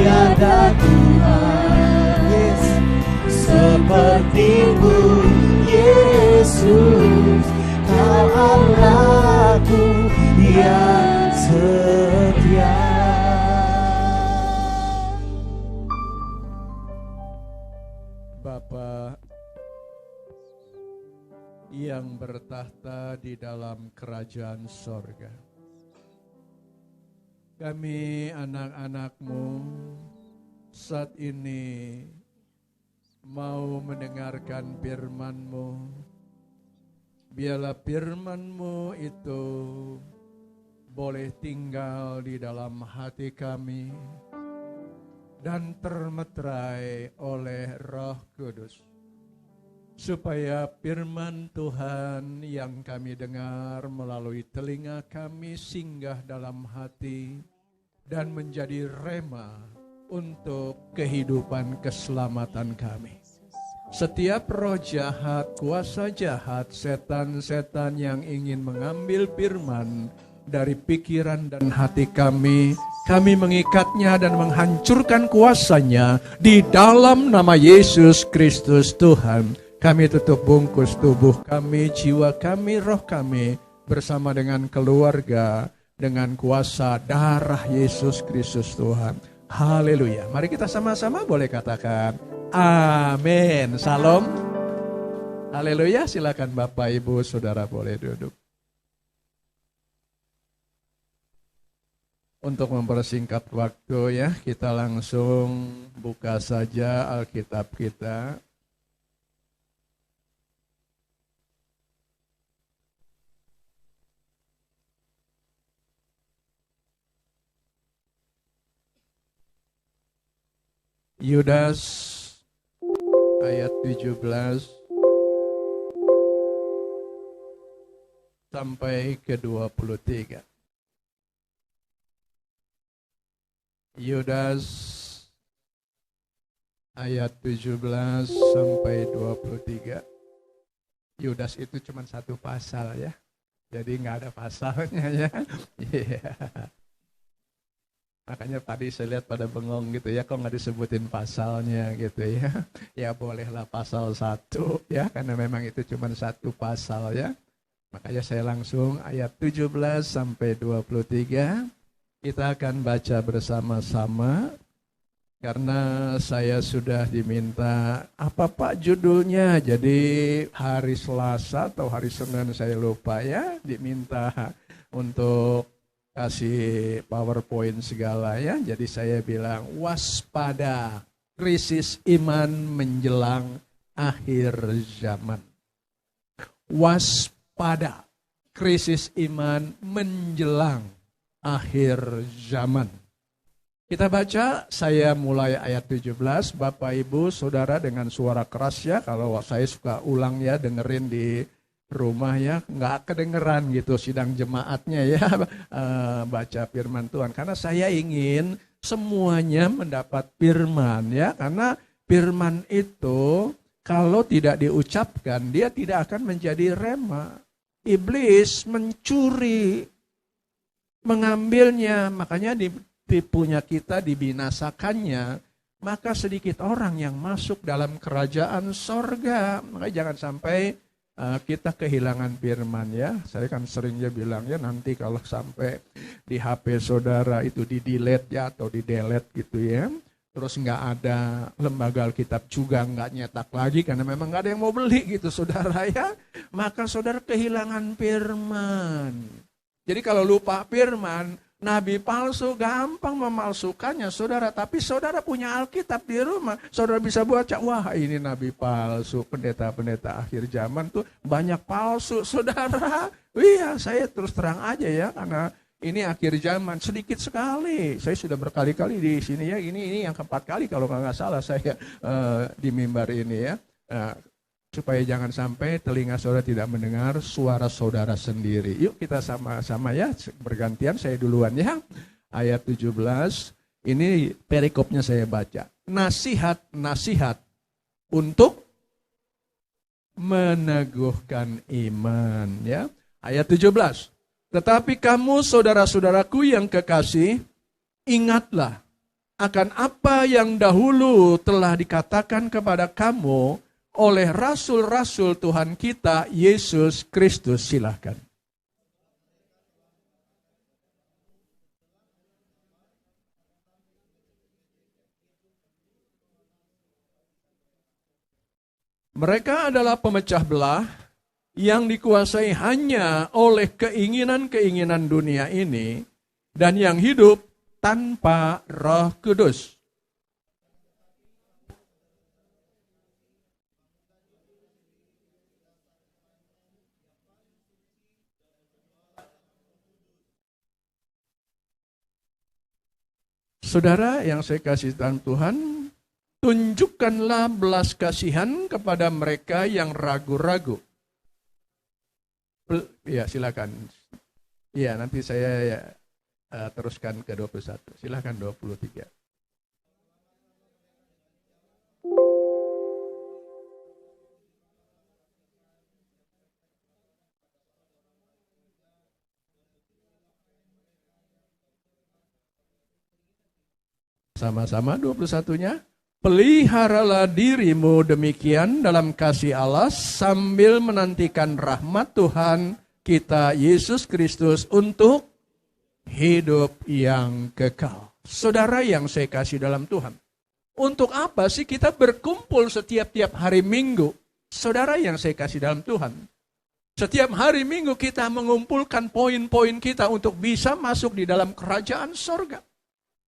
tiada Tuhan, yes, seperti-Mu, Yesus. Kau Allahku yang setia. Bapa yang bertahta di dalam kerajaan sorga, kami anak-anak-Mu saat ini mau mendengarkan firman-Mu. Biarlah firman-Mu itu boleh tinggal di dalam hati kami dan termeterai oleh Roh Kudus, supaya firman Tuhan yang kami dengar melalui telinga kami singgah dalam hati dan menjadi rema untuk kehidupan keselamatan kami. Setiap roh jahat, kuasa jahat, setan-setan yang ingin mengambil firman dari pikiran dan hati kami mengikatnya dan menghancurkan kuasanya di dalam nama Yesus Kristus Tuhan. Kami tutup bungkus tubuh kami, jiwa kami, roh kami bersama dengan keluarga dengan kuasa darah Yesus Kristus Tuhan. Haleluya. Mari kita sama-sama boleh katakan amin. Salam. Haleluya. Silakan Bapak, Ibu, Saudara boleh duduk. Untuk mempersingkat waktu ya, kita langsung buka saja Alkitab kita. Yudas ayat 17 sampai ke 23. Yudas ayat 17 sampai 23. Yudas itu cuma satu pasal ya. Jadi nggak ada pasalnya ya. Yeah. Makanya tadi saya lihat pada bengong gitu ya, kok nggak disebutin pasalnya gitu ya. Ya bolehlah pasal 1 ya, karena memang itu cuma satu pasal ya. Makanya saya langsung ayat 17 sampai 23. Kita akan baca bersama-sama. Karena saya sudah diminta, apa Pak judulnya? Jadi hari Selasa atau hari Senin saya lupa ya, diminta untuk kasih PowerPoint segala ya. Jadi saya bilang waspada krisis iman menjelang akhir zaman. Waspada krisis iman menjelang akhir zaman. Kita baca, saya mulai ayat 17, Bapak Ibu Saudara dengan suara keras ya, kalau saya suka ulang ya, dengerin di rumah ya, nggak kedengeran gitu sidang jemaatnya ya, baca firman Tuhan. Karena saya ingin semuanya mendapat firman ya, karena firman itu kalau tidak diucapkan, dia tidak akan menjadi rema. Iblis mencuri, mengambilnya, makanya tipunya kita dibinasakannya, maka sedikit orang yang masuk dalam kerajaan sorga. Makanya jangan sampai kita kehilangan firman ya. Saya kan seringnya bilang ya, nanti kalau sampai di HP saudara itu di-delete ya, atau di-delete gitu ya, terus nggak ada lembaga Alkitab juga nggak nyetak lagi karena memang nggak ada yang mau beli gitu saudara ya, maka saudara kehilangan firman. Jadi kalau lupa firman, nabi palsu gampang memalsukannya saudara, tapi saudara punya Alkitab di rumah, saudara bisa baca, wah ini nabi palsu, pendeta-pendeta akhir zaman tuh banyak palsu saudara. Iya, saya terus terang aja ya, karena ini akhir zaman sedikit sekali. Saya sudah berkali-kali di sini ya, ini yang keempat kali kalau nggak salah saya di mimbar ini ya. Supaya jangan sampai telinga saudara tidak mendengar suara saudara sendiri. Yuk kita sama-sama ya, bergantian saya duluan ya. Ayat 17, ini perikopnya saya baca. Nasihat-nasihat untuk meneguhkan iman ya. Ayat 17. Tetapi kamu saudara-saudaraku yang kekasih, ingatlah akan apa yang dahulu telah dikatakan kepada kamu oleh rasul-rasul Tuhan kita, Yesus Kristus. Silakan. Mereka adalah pemecah belah yang dikuasai hanya oleh keinginan-keinginan dunia ini dan yang hidup tanpa Roh Kudus. Saudara yang saya kasih dalam Tuhan, tunjukkanlah belas kasihan kepada mereka yang ragu-ragu. Ya, silakan. Ya, nanti saya teruskan ke 21. Silakan 23. Sama-sama 21-nya. Peliharalah dirimu demikian dalam kasih Allah sambil menantikan rahmat Tuhan kita Yesus Kristus untuk hidup yang kekal. Saudara yang saya kasih dalam Tuhan, untuk apa sih kita berkumpul setiap hari Minggu? Saudara yang saya kasih dalam Tuhan, setiap hari Minggu kita mengumpulkan poin-poin kita untuk bisa masuk di dalam kerajaan sorga.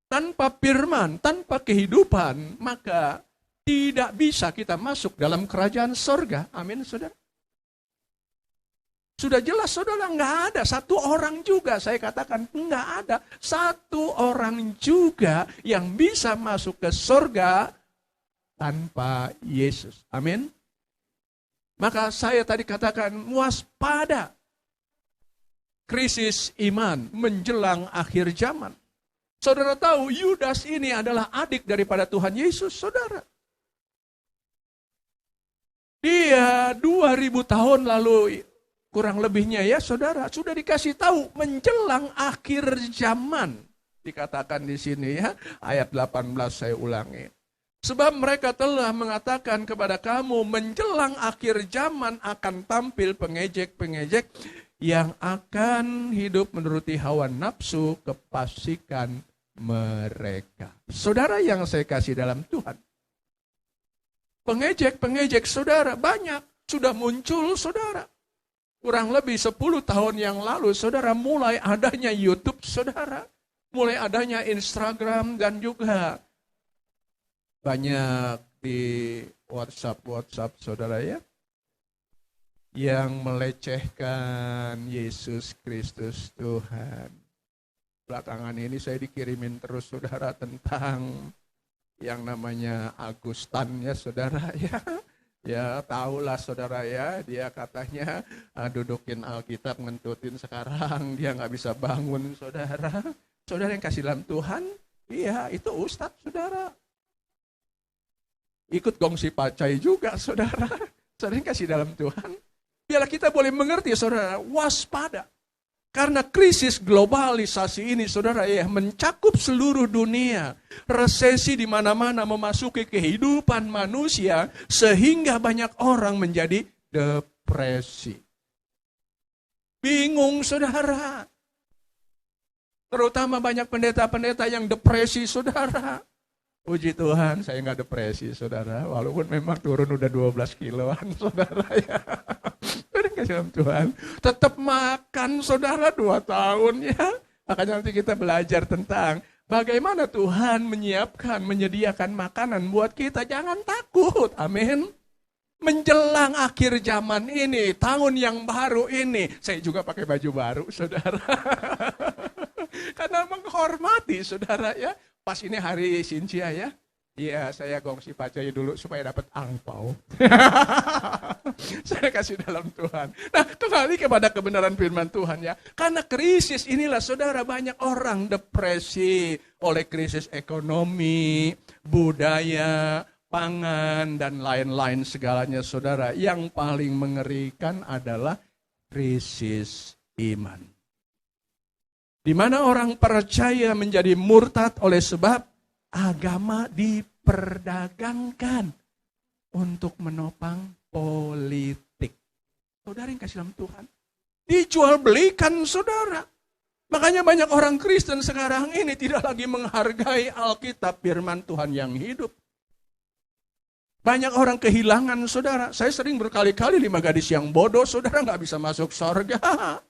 Tanpa firman, tanpa kehidupan, maka tidak bisa kita masuk dalam kerajaan sorga. Amin, saudara. Sudah jelas, saudara, nggak ada satu orang juga, saya katakan nggak ada satu orang juga yang bisa masuk ke sorga tanpa Yesus. Amin. Maka saya tadi katakan waspada krisis iman menjelang akhir zaman. Saudara tahu Yudas ini adalah adik daripada Tuhan Yesus, saudara. Dia 2000 tahun lalu kurang lebihnya ya saudara, sudah dikasih tahu menjelang akhir zaman. Dikatakan di sini ya, ayat 18 saya ulangi. Sebab mereka telah mengatakan kepada kamu menjelang akhir zaman akan tampil pengejek-pengejek yang akan hidup menuruti hawa nafsu kefasikan mereka. Saudara yang saya kasih dalam Tuhan, pengejek-pengejek saudara banyak sudah muncul saudara. Kurang lebih 10 tahun yang lalu saudara mulai adanya YouTube saudara, mulai adanya Instagram dan juga banyak di WhatsApp saudara ya, yang melecehkan Yesus Kristus Tuhan. Belakangan ini saya dikirimin terus saudara tentang yang namanya Agustan ya saudara ya. Ya tahulah saudara ya, dia katanya dudukin Alkitab ngentutin sekarang, dia nggak bisa bangun saudara. Saudara yang kasih dalam Tuhan, iya itu ustadz saudara. Ikut gongsi pacai juga saudara. Saudara yang kasih dalam Tuhan. Biarlah kita boleh mengerti saudara, waspada. Karena krisis globalisasi ini saudara ya mencakup seluruh dunia. Resesi di mana-mana memasuki kehidupan manusia sehingga banyak orang menjadi depresi. Bingung saudara. Terutama banyak pendeta-pendeta yang depresi saudara. Puji Tuhan saya nggak depresi saudara. Walaupun memang turun udah 12 kiloan saudara ya. Kasih Tuhan, tetap makan saudara 2 tahun ya. Makanya nanti kita belajar tentang bagaimana Tuhan menyiapkan, menyediakan makanan buat kita. Jangan takut, amin. Menjelang akhir zaman ini, tahun yang baru ini, saya juga pakai baju baru saudara. Karena menghormati saudara ya. Pas ini hari Sintia ya. Iya, saya gongsi pacai dulu supaya dapat angpau. Saya kasih dalam Tuhan. Nah, kembali kepada kebenaran firman Tuhan ya. Karena krisis inilah saudara banyak orang depresi oleh krisis ekonomi, budaya, pangan, dan lain-lain segalanya saudara. Yang paling mengerikan adalah krisis iman. Di mana orang percaya menjadi murtad oleh sebab Agama diperdagangkan untuk menopang politik. Saudara yang kasih dalam Tuhan. Dijual belikan saudara. Makanya banyak orang Kristen sekarang ini tidak lagi menghargai Alkitab, firman Tuhan yang hidup. Banyak orang kehilangan saudara. Saya sering berkali-kali 5 gadis yang bodoh, saudara nggak bisa masuk surga.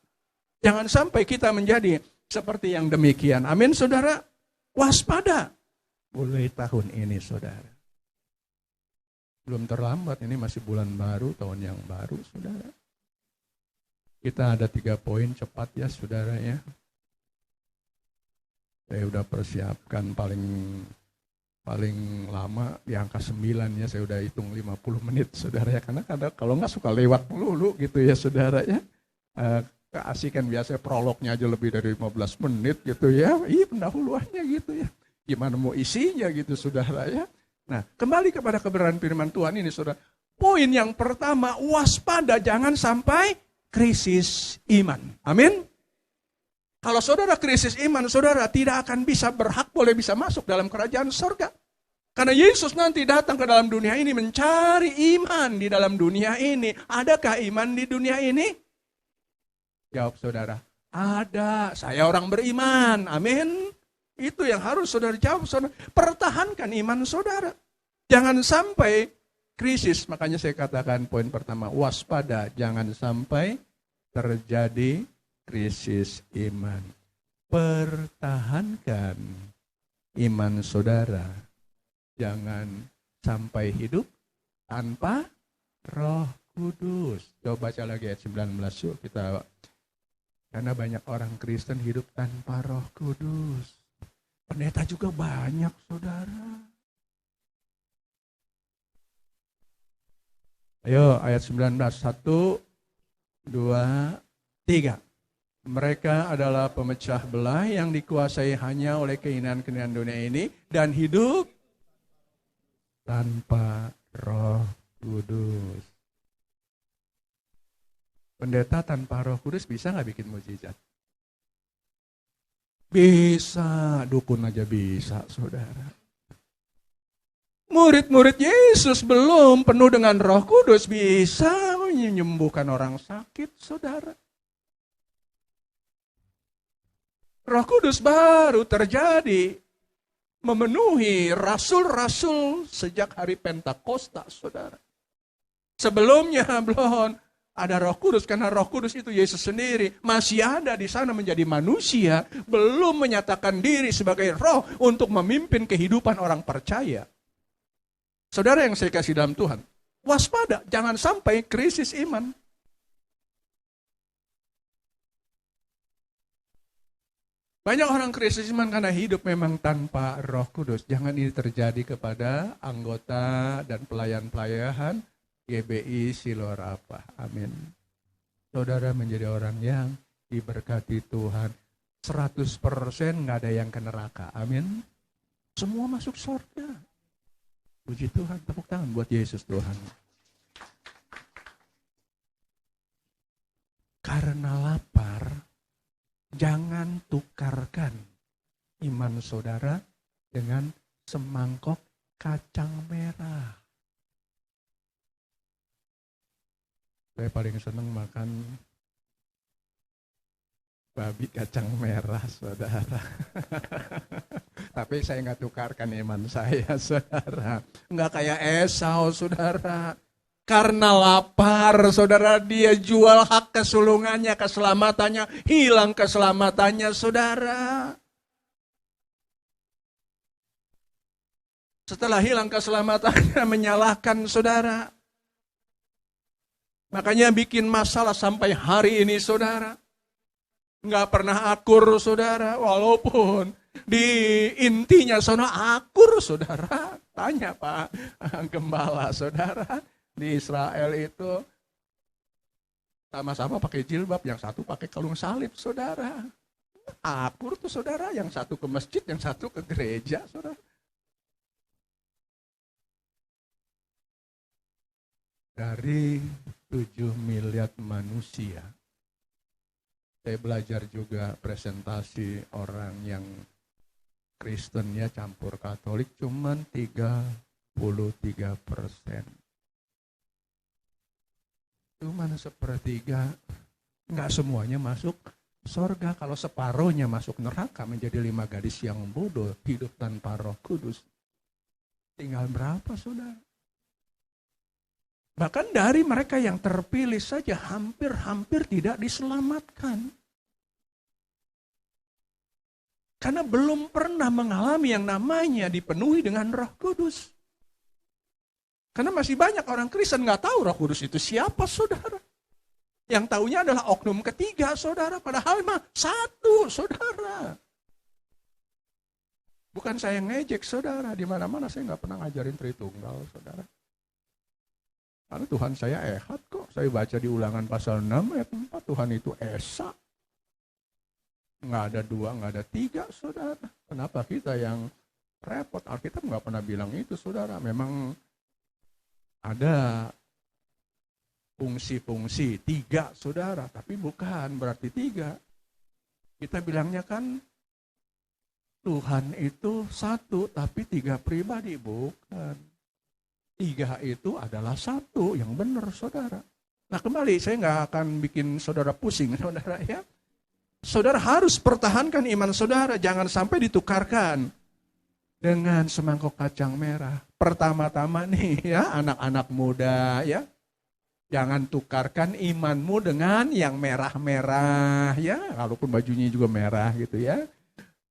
Jangan sampai kita menjadi seperti yang demikian. Amin saudara. Waspada. Mulai tahun ini saudara. Belum terlambat, ini masih bulan baru, tahun yang baru saudara. Kita ada 3 poin cepat ya saudara ya. Saya udah persiapkan paling lama di angka 9 ya, saya udah hitung 50 menit saudara ya. Karena kalau nggak suka lewat melulu gitu ya saudara ya. Keasikan biasanya prolognya aja lebih dari 15 menit gitu ya. Pendahuluannya gitu ya. Gimana mau isinya gitu saudara ya. Nah kembali kepada kebenaran firman Tuhan ini saudara. Poin yang pertama, waspada jangan sampai krisis iman. Amin. Kalau saudara krisis iman, saudara tidak akan boleh bisa masuk dalam kerajaan surga. Karena Yesus nanti datang ke dalam dunia ini mencari iman di dalam dunia ini. Adakah iman di dunia ini? Jawab saudara, ada. Saya orang beriman. Amin. Itu yang harus saudara jawab. Saudara. Pertahankan iman saudara. Jangan sampai krisis. Makanya saya katakan poin pertama, waspada. Jangan sampai terjadi krisis iman. Pertahankan iman saudara. Jangan sampai hidup tanpa Roh Kudus. Coba baca lagi ayat 19 yuk kita. Karena banyak orang Kristen hidup tanpa Roh Kudus. Pendeta juga banyak saudara. Ayo ayat 19. 1, 2, 3. Mereka adalah pemecah belah yang dikuasai hanya oleh keinginan-keinginan dunia ini dan hidup tanpa Roh Kudus. Pendeta tanpa Roh Kudus bisa nggak bikin mukjizat? Bisa, dukun aja bisa, saudara. Murid-murid Yesus belum penuh dengan Roh Kudus bisa menyembuhkan orang sakit, saudara. Roh Kudus baru terjadi memenuhi rasul-rasul sejak hari Pentakosta, saudara. Sebelumnya belum ada Roh Kudus, karena Roh Kudus itu Yesus sendiri masih ada di sana menjadi manusia, belum menyatakan diri sebagai Roh untuk memimpin kehidupan orang percaya. Saudara yang saya kasih dalam Tuhan, waspada, jangan sampai krisis iman. Banyak orang krisis iman karena hidup memang tanpa Roh Kudus. Jangan ini terjadi kepada anggota dan pelayan-pelayan GBI Silorapa. Amin. Saudara menjadi orang yang diberkati Tuhan. 100% nggak ada yang ke neraka. Amin. Semua masuk surga. Puji Tuhan, tepuk tangan buat Yesus Tuhan. Karena lapar, jangan tukarkan iman saudara dengan semangkok kacang merah. Saya paling senang makan babi kacang merah, saudara. Tapi saya nggak tukarkan iman saya, saudara. Nggak kayak Esau, saudara. Karena lapar, saudara, dia jual hak kesulungannya, keselamatannya, hilang keselamatannya, saudara. Setelah hilang keselamatannya, menyalahkan saudara. Makanya bikin masalah sampai hari ini, saudara. Nggak pernah akur, saudara. Walaupun di intinya saudara akur, saudara. Tanya Pak Gembala, saudara. Di Israel itu sama-sama pakai jilbab, yang satu pakai kalung salib, saudara. Akur tuh saudara, yang satu ke masjid, yang satu ke gereja, saudara. Dari 7 miliar manusia, saya belajar juga presentasi orang yang Kristen ya campur Katolik cuman 33%. Cuman sepertiga, nggak semuanya masuk sorga. Kalau separohnya masuk neraka menjadi 5 gadis yang bodoh, hidup tanpa Roh Kudus. Tinggal berapa, saudara? Bahkan dari mereka yang terpilih saja hampir-hampir tidak diselamatkan. Karena belum pernah mengalami yang namanya dipenuhi dengan Roh Kudus. Karena masih banyak orang Kristen nggak tahu Roh Kudus itu siapa, saudara. Yang taunya adalah oknum ketiga, saudara. Padahal mah satu, saudara. Bukan saya ngejek, saudara. Di mana-mana saya nggak pernah ngajarin Tritunggal, saudara. Karena Tuhan saya ehad kok. Saya baca di Ulangan pasal 6 ayat 4, Tuhan itu esa. Nggak ada 2, nggak ada 3, saudara. Kenapa kita yang repot? Alkitab nggak pernah bilang itu, saudara. Memang ada fungsi-fungsi 3, saudara. Tapi bukan berarti 3. Kita bilangnya kan Tuhan itu 1, tapi 3 pribadi. Bukan. 3 itu adalah 1, yang benar, saudara. Nah kembali, saya nggak akan bikin saudara pusing, saudara ya. Saudara harus pertahankan iman saudara, jangan sampai ditukarkan dengan semangkok kacang merah. Pertama-tama nih ya, anak-anak muda ya, jangan tukarkan imanmu dengan yang merah-merah ya, walaupun bajunya juga merah gitu ya.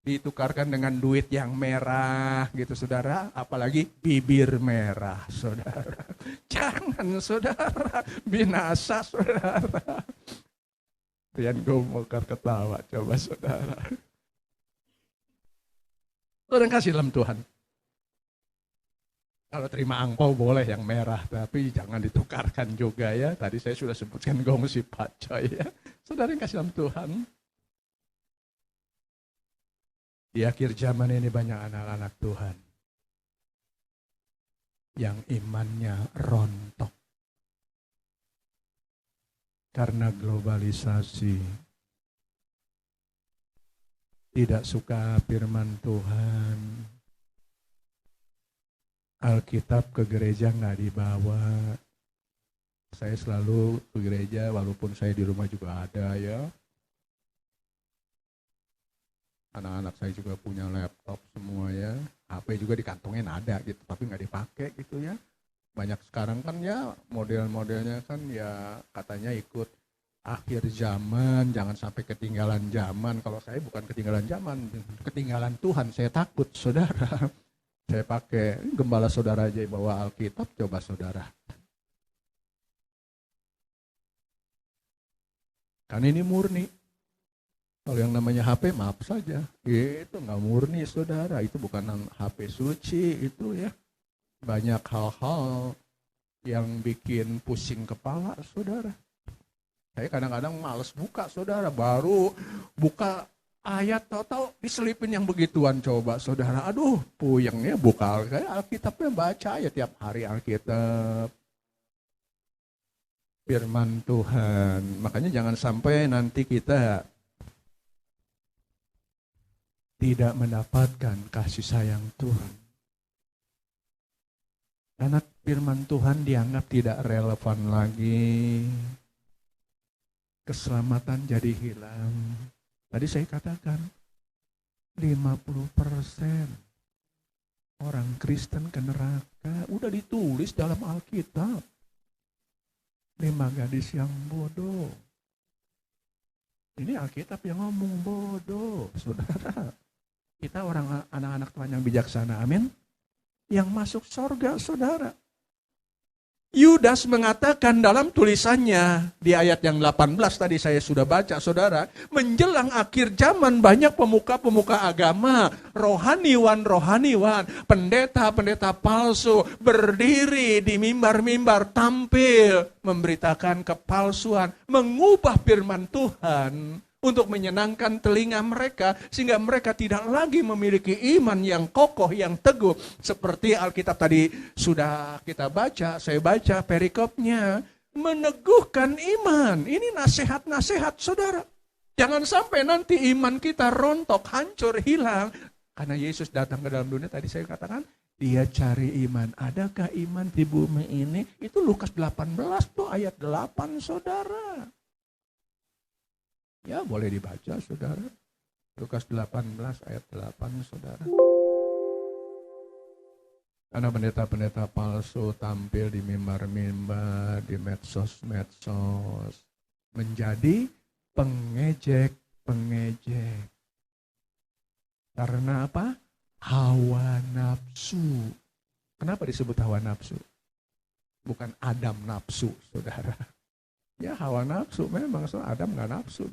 Ditukarkan dengan duit yang merah gitu, saudara. Apalagi bibir merah, saudara. Jangan, saudara. Binasa, saudara. Rian Gomokar ketawa, coba saudara. Saudara kasih dalam Tuhan. Kalau terima angpau boleh yang merah, tapi jangan ditukarkan juga ya. Tadi saya sudah sebutkan gongsi pacoy ya. Saudara yang kasih dalam Tuhan. Di akhir zaman ini banyak anak-anak Tuhan yang imannya rontok. Karena globalisasi, tidak suka firman Tuhan, Alkitab ke gereja nggak dibawa. Saya selalu ke gereja, walaupun saya di rumah juga ada ya. Anak-anak saya juga punya laptop semua ya. HP juga dikantongin ada gitu, tapi nggak dipakai gitu ya. Banyak sekarang kan ya model-modelnya kan ya katanya ikut akhir zaman, jangan sampai ketinggalan zaman. Kalau saya bukan ketinggalan zaman, ketinggalan Tuhan, saya takut saudara. Saya pakai gembala saudara aja bawa Alkitab, coba saudara. Kan ini murni. Kalau yang namanya HP maaf saja, itu nggak murni saudara, itu bukan HP suci itu ya. Banyak hal-hal yang bikin pusing kepala, saudara. Saya kadang-kadang males buka, saudara. Baru buka ayat, tahu-tahu diselipin yang begituan, coba, saudara. Aduh, puyengnya buka Alkitabnya, baca ya tiap hari Alkitab. Firman Tuhan. Makanya jangan sampai nanti kita tidak mendapatkan kasih sayang Tuhan. Karena firman Tuhan dianggap tidak relevan lagi. Keselamatan jadi hilang. Tadi saya katakan, 50% orang Kristen ke neraka. Udah ditulis dalam Alkitab. 5 gadis yang bodoh. Ini Alkitab yang ngomong bodoh, saudara. Kita orang anak-anak Tuhan yang bijaksana, amin. Yang masuk surga, saudara. Yudas mengatakan dalam tulisannya di ayat yang 18 tadi saya sudah baca, saudara. Menjelang akhir zaman banyak pemuka-pemuka agama, rohaniwan, pendeta-pendeta palsu berdiri di mimbar-mimbar tampil memberitakan kepalsuan, mengubah firman Tuhan untuk menyenangkan telinga mereka, sehingga mereka tidak lagi memiliki iman yang kokoh, yang teguh. Seperti Alkitab tadi sudah kita baca, saya baca perikopnya, meneguhkan iman. Ini nasihat-nasihat, saudara. Jangan sampai nanti iman kita rontok, hancur, hilang, Karena Yesus datang ke dalam dunia, tadi saya katakan, dia cari iman. Adakah iman di bumi ini? Itu Lukas 18 tuh ayat 8, saudara. Ya boleh dibaca, saudara. Lukas 18 ayat 8, saudara. Karena pendeta-pendeta palsu tampil di mimbar-mimbar, di medsos-medsos. Menjadi pengejek-pengejek. Karena apa? Hawa nafsu. Kenapa disebut hawa nafsu? Bukan Adam nafsu, saudara. Ya hawa nafsu, memang so Adam nggak nafsu.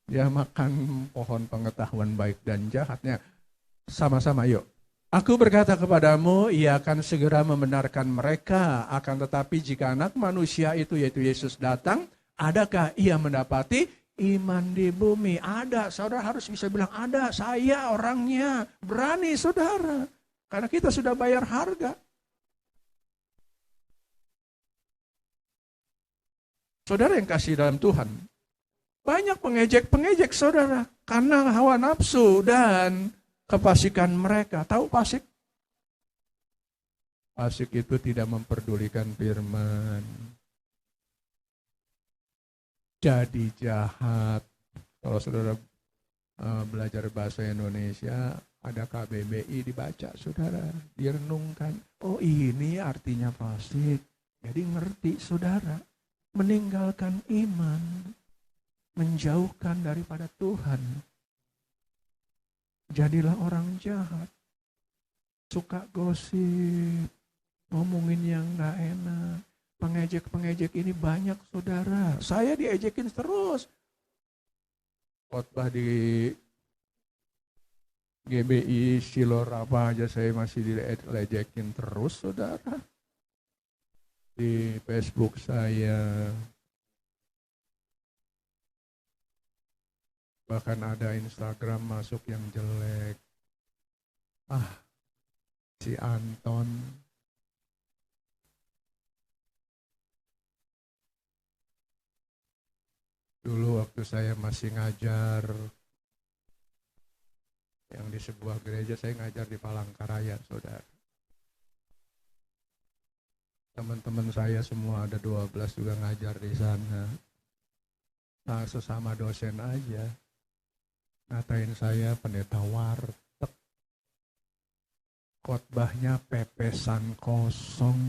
Dia makan pohon pengetahuan baik dan jahatnya. Sama-sama yuk. Aku berkata kepadamu, ia akan segera membenarkan mereka. Akan tetapi jika anak manusia itu, yaitu Yesus datang, adakah ia mendapati iman di bumi? Ada, saudara harus bisa bilang, ada, saya orangnya. Berani, saudara. Karena kita sudah bayar harga. Saudara yang kasih dalam Tuhan, banyak pengejek-pengejek, saudara. Karena hawa nafsu dan kefasikan mereka. Tahu fasik? Fasik itu tidak memperdulikan firman. Jadi jahat. Kalau saudara belajar bahasa Indonesia, ada KBBI dibaca, saudara. Direnungkan. Oh ini artinya fasik. Jadi ngerti, saudara. Meninggalkan iman. Menjauhkan daripada Tuhan. Jadilah orang jahat. Suka gosip. Ngomongin yang gak enak. Pengejek-pengejek ini banyak, saudara. Saya diejekin terus. Khotbah di GBI, Silor apa aja saya masih dilejekin terus, saudara. Di Facebook saya. Bahkan ada Instagram masuk yang jelek. Si Anton. Dulu waktu saya masih ngajar yang di sebuah gereja, saya ngajar di Palangkaraya, saudara. Teman-teman saya semua ada 12 juga ngajar di sana. Nah, sesama dosen aja. Ngatain saya pendeta warteg. Khotbahnya pepesan kosong.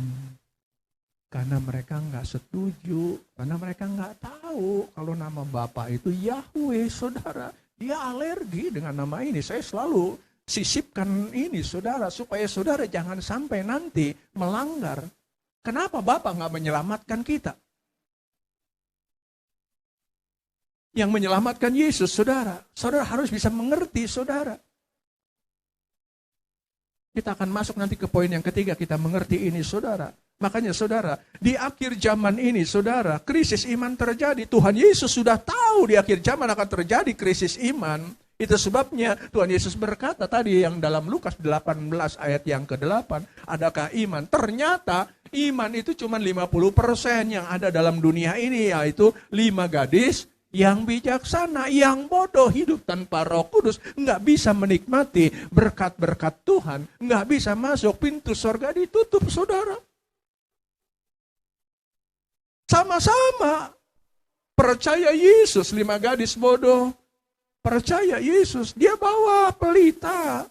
Karena mereka nggak setuju, karena mereka nggak tahu kalau nama Bapa itu Yahweh, saudara. Dia alergi dengan nama ini. Saya selalu sisipkan ini, saudara, supaya saudara jangan sampai nanti melanggar. Kenapa Bapa nggak menyelamatkan kita? Yang menyelamatkan Yesus, saudara. Saudara harus bisa mengerti, saudara. Kita akan masuk nanti ke poin yang ketiga, kita mengerti ini, saudara. Makanya saudara, di akhir zaman ini saudara, krisis iman terjadi. Tuhan Yesus sudah tahu di akhir zaman akan terjadi krisis iman. Itu sebabnya Tuhan Yesus berkata tadi yang dalam Lukas 18 ayat yang ke-8, adakah iman? Ternyata iman itu cuma 50% yang ada dalam dunia ini, yaitu 5 gadis yang bijaksana, yang bodoh hidup tanpa Roh Kudus, nggak bisa menikmati berkat-berkat Tuhan, nggak bisa masuk, pintu surga ditutup, saudara. Sama-sama percaya Yesus, 5 gadis bodoh. Percaya Yesus, dia bawa pelita.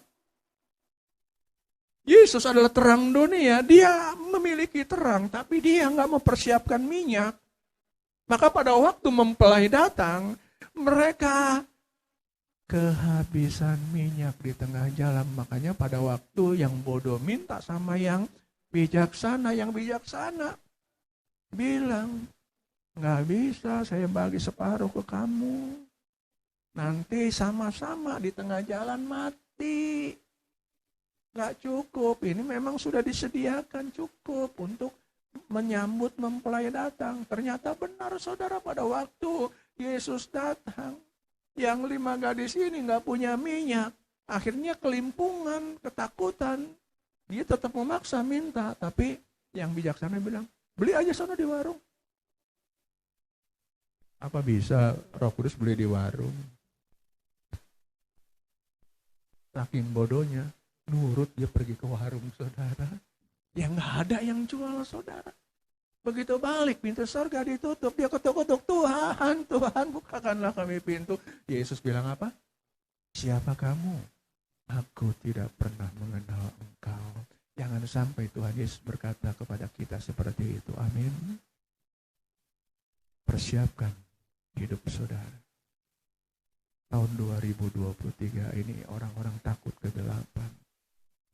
Yesus adalah terang dunia, dia memiliki terang, tapi dia nggak mempersiapkan minyak. Maka pada waktu mempelai datang, mereka kehabisan minyak di tengah jalan. Makanya pada waktu yang bodoh minta sama yang bijaksana bilang, nggak bisa, saya bagi separuh ke kamu. Nanti sama-sama di tengah jalan mati. Nggak cukup, ini memang sudah disediakan cukup untuk menyambut mempelai datang. Ternyata benar, saudara, pada waktu Yesus datang, yang 5 gadis ini nggak punya minyak. Akhirnya kelimpungan, ketakutan. Dia tetap memaksa minta, tapi yang bijaksana bilang, beli aja sana di warung. Apa bisa Roh Kudus beli di warung? Saking bodohnya, nurut dia pergi ke warung saudara. Ya nggak ada yang jual saudara. Begitu balik, pintu surga ditutup. Dia ketuk-ketuk, Tuhan, Tuhan bukakanlah kami pintu. Yesus bilang apa? Siapa kamu? Aku tidak pernah mengenal engkau. Jangan sampai Tuhan Yesus berkata kepada kita seperti itu. Amin. Persiapkan hidup saudara. Tahun 2023 ini orang-orang takut kegelapan.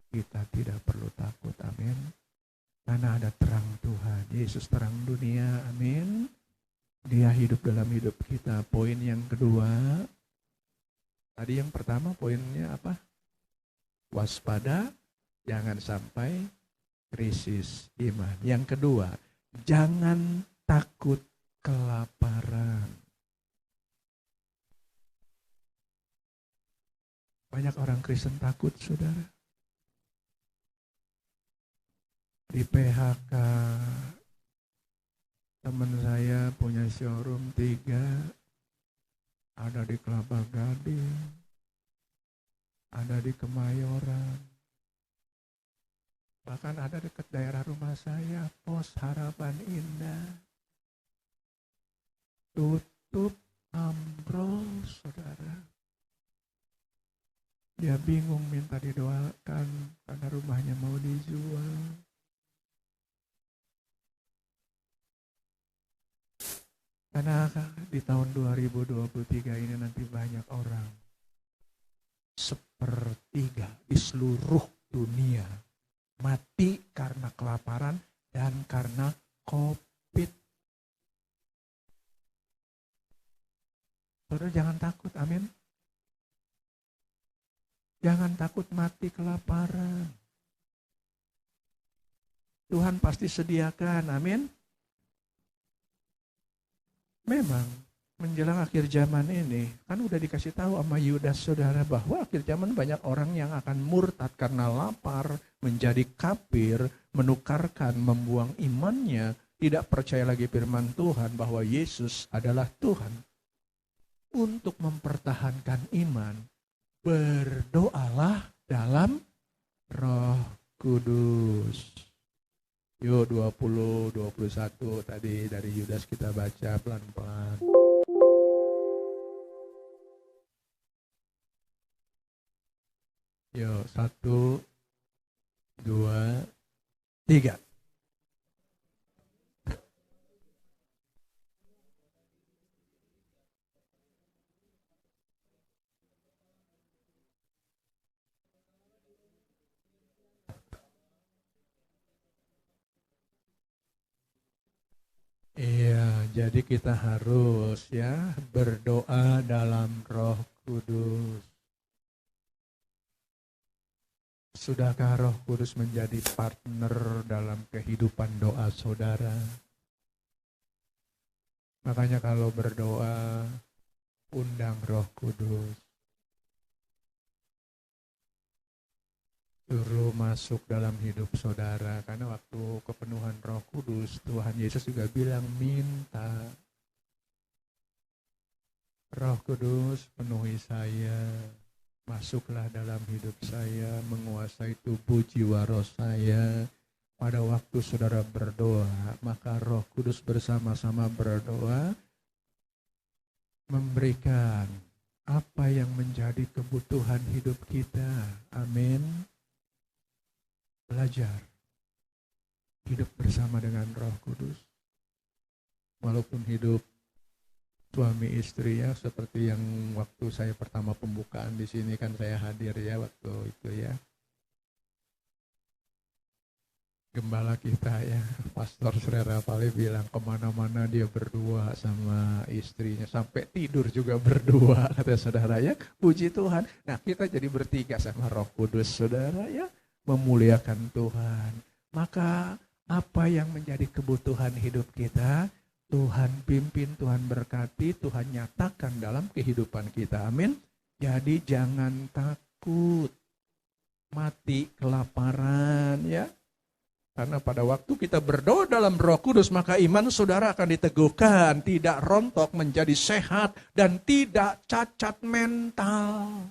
Kita tidak perlu takut, amin. Karena ada terang Tuhan, Yesus terang dunia, amin. Dia hidup dalam hidup kita. Poin yang kedua, tadi yang pertama poinnya apa? Waspada, jangan sampai krisis iman. Yang kedua, jangan takut kelaparan. Banyak orang Kristen takut, saudara. Di PHK, teman saya punya showroom 3, ada di Kelapa Gading, ada di Kemayoran, bahkan ada dekat daerah rumah saya, Pos Harapan Indah. Tutup, ambrol, saudara. Dia bingung minta didoakan karena rumahnya mau dijual. Karena di tahun 2023 ini nanti banyak orang, sepertiga di seluruh dunia, mati karena kelaparan dan karena COVID. Saudara jangan takut, amin. Jangan takut mati kelaparan. Tuhan pasti sediakan, amin. Memang menjelang akhir zaman ini, kan udah dikasih tahu sama Yudas saudara bahwa akhir zaman banyak orang yang akan murtad karena lapar, menjadi kafir, menukarkan, membuang imannya, tidak percaya lagi firman Tuhan bahwa Yesus adalah Tuhan. Untuk mempertahankan iman, berdoalah dalam Roh Kudus. Yuk 20, 21 tadi dari Yudas kita baca pelan-pelan. Yuk 1, 2, 3. Iya, jadi kita harus ya berdoa dalam Roh Kudus. Sudahkah Roh Kudus menjadi partner dalam kehidupan doa saudara? Makanya kalau berdoa, undang Roh Kudus. Suruh masuk dalam hidup saudara. Karena waktu kepenuhan Roh Kudus, Tuhan Yesus juga bilang minta. Roh Kudus penuhi saya. Masuklah dalam hidup saya, menguasai tubuh jiwa roh saya. Pada waktu saudara berdoa, maka Roh Kudus bersama-sama berdoa, memberikan apa yang menjadi kebutuhan hidup kita. Amin. Belajar hidup bersama dengan Roh Kudus. Walaupun hidup suami istri ya, seperti yang waktu saya pertama pembukaan di sini kan saya hadir ya waktu itu ya. Gembala kita ya, Pastor Srera Pali bilang kemana-mana dia berdua sama istrinya. Sampai tidur juga berdua, kata saudara ya. Puji Tuhan. Nah kita jadi bertiga sama Roh Kudus saudara ya. Memuliakan Tuhan. Maka apa yang menjadi kebutuhan hidup kita, Tuhan pimpin, Tuhan berkati, Tuhan nyatakan dalam kehidupan kita. Amin. Jadi jangan takut mati kelaparan ya. Karena pada waktu kita berdoa dalam Roh Kudus, maka iman saudara akan diteguhkan, tidak rontok, menjadi sehat, dan tidak cacat mental.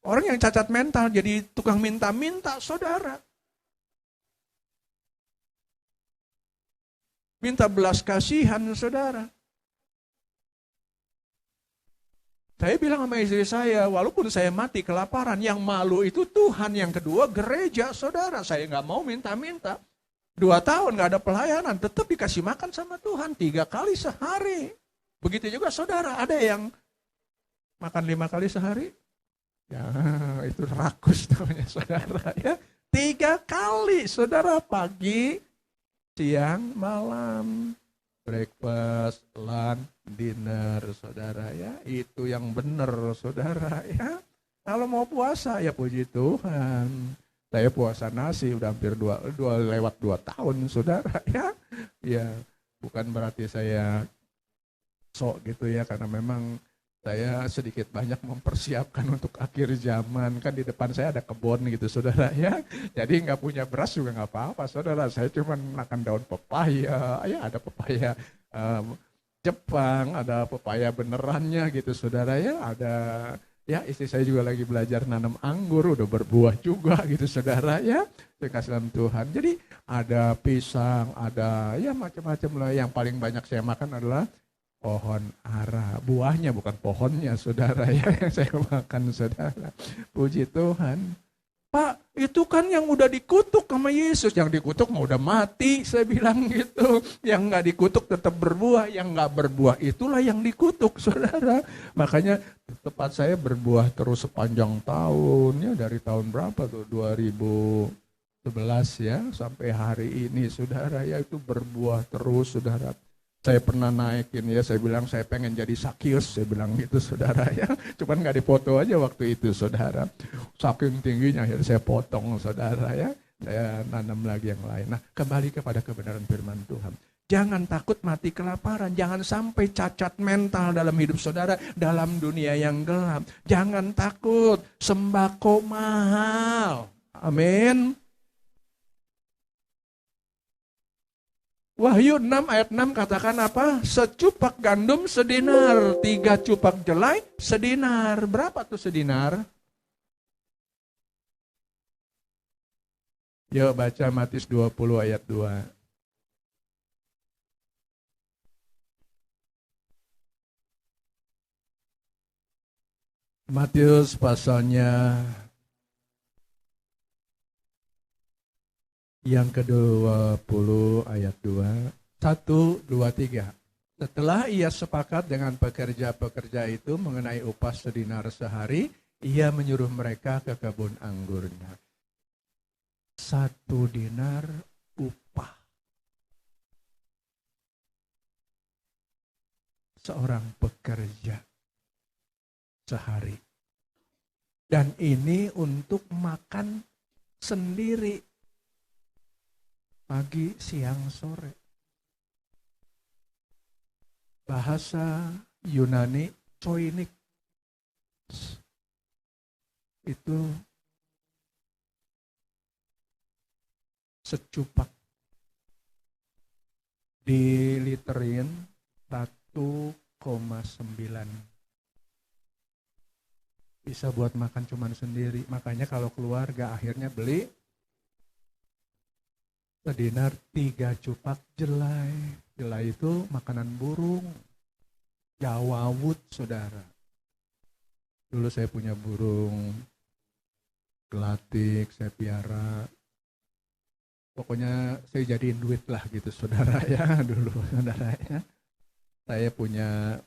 Orang yang cacat mental jadi tukang minta-minta, saudara. Minta belas kasihan, saudara. Saya bilang sama istri saya, walaupun saya mati kelaparan, yang malu itu Tuhan. Yang kedua, gereja, saudara. Saya nggak mau minta-minta. 2 tahun nggak ada pelayanan, tetap dikasih makan sama Tuhan 3 kali sehari. Begitu juga saudara, ada yang makan 5 kali sehari? Ya, itu rakus namanya saudara ya. 3 kali, saudara, pagi, siang, malam. Breakfast, lunch, dinner, saudara ya. Itu yang benar, saudara ya. Kalau mau puasa, ya puji Tuhan. Saya puasa nasi udah hampir lewat 2 tahun, saudara ya. Ya, bukan berarti saya sok gitu ya, karena memang saya sedikit banyak mempersiapkan untuk akhir zaman. Kan di depan saya ada kebun gitu, saudara ya. Jadi nggak punya beras juga nggak apa-apa, saudara. Saya cuma makan daun pepaya. Ya ada pepaya Jepang, ada pepaya benerannya gitu, saudara ya. Ada ya, istri saya juga lagi belajar nanam anggur, udah berbuah juga gitu, saudara ya. Dikasih dalam Tuhan. Jadi ada pisang, ada ya macam-macam lah. Yang paling banyak saya makan adalah pohon ara, buahnya bukan pohonnya, saudara ya, yang saya makan, saudara. Puji Tuhan. Pak, itu kan yang udah dikutuk sama Yesus, yang dikutuk mau udah mati, saya bilang gitu. Yang nggak dikutuk tetap berbuah, yang nggak berbuah itulah yang dikutuk, saudara. Makanya tempat saya berbuah terus sepanjang tahun, ya dari tahun berapa tuh, 2011 ya, sampai hari ini, saudara ya, itu berbuah terus, saudara. Saya pernah naikin ya, saya bilang saya pengen jadi Sakius, saya bilang gitu, saudara ya. Cuman nggak dipoto aja waktu itu, saudara. Saking tingginya akhirnya saya potong, saudara ya. Saya nanam lagi yang lain. Nah, kembali kepada kebenaran firman Tuhan. Jangan takut mati kelaparan, jangan sampai cacat mental dalam hidup saudara, dalam dunia yang gelap. Jangan takut, sembako mahal. Amin. Wahyu 6 ayat 6 katakan apa? Secupak gandum sedinar, 3 cupak jelai sedinar. Berapa tuh sedinar? Yuk baca Matius 20 ayat 2. Matius pasalnya yang ke-20 ayat 2, 1, 2, 3. Setelah ia sepakat dengan pekerja-pekerja itu mengenai upah sedinar sehari, ia menyuruh mereka ke kebun anggurnya. 1 dinar upah seorang pekerja sehari. Dan ini untuk makan sendiri. Pagi, siang, sore. Bahasa Yunani, koinik. Itu secupak. Diliterin 1,9. Bisa buat makan cuman sendiri. Makanya kalau keluarga akhirnya beli sedinar 3 cupak jelai. Jelai itu makanan burung. Jawawut, saudara. Dulu saya punya burung gelatik, saya piara. Pokoknya saya jadiin duit lah gitu, saudara ya. Dulu, saudara ya. Saya punya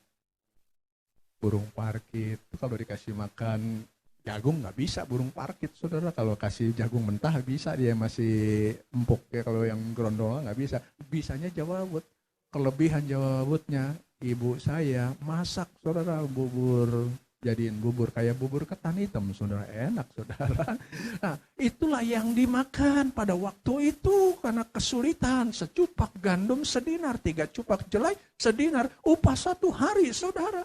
burung parkit. Kalau dikasih makan jagung nggak bisa burung parkit, saudara. Kalau kasih jagung mentah bisa, dia masih empuk ya. Kalau yang grondol nggak bisa. Bisanya jawawut. Kelebihan jawawutnya, ibu saya masak, saudara, bubur. Jadiin bubur kayak bubur ketan hitam, saudara. Enak, saudara. Nah, itulah yang dimakan pada waktu itu karena kesulitan. Secupak gandum sedinar, 3 cupak jelai sedinar. Upah 1 hari, saudara.